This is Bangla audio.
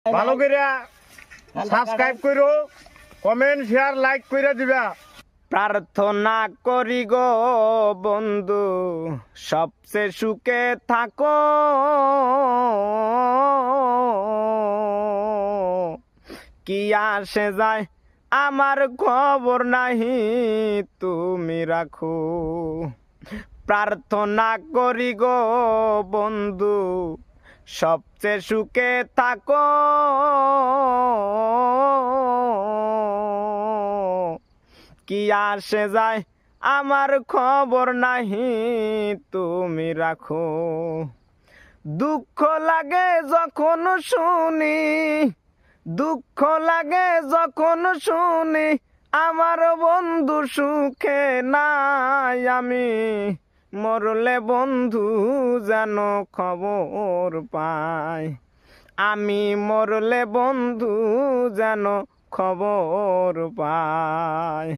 ভালো করে সাবস্ক্রাইব করো, কমেন্ট শেয়ার লাইক করে দিবা। প্রার্থনা করি গো বন্ধু সবচেয়ে সুখে থাকো, কি আসে যায় আমার খবর নাহি তুমি রাখো। প্রার্থনা করি গো বন্ধু সবচেয়ে সুখে থাকো, কি আসে যায় আমার খবর নাহি তুমি রাখো। দুঃখ লাগে যখন শুনি, দুঃখ লাগে যখন শুনি আমার বন্ধু সুখে নাই, আমি মরলে বন্ধু যেন খবর পায়, আমি মরলে বন্ধু যেন খবর পায়।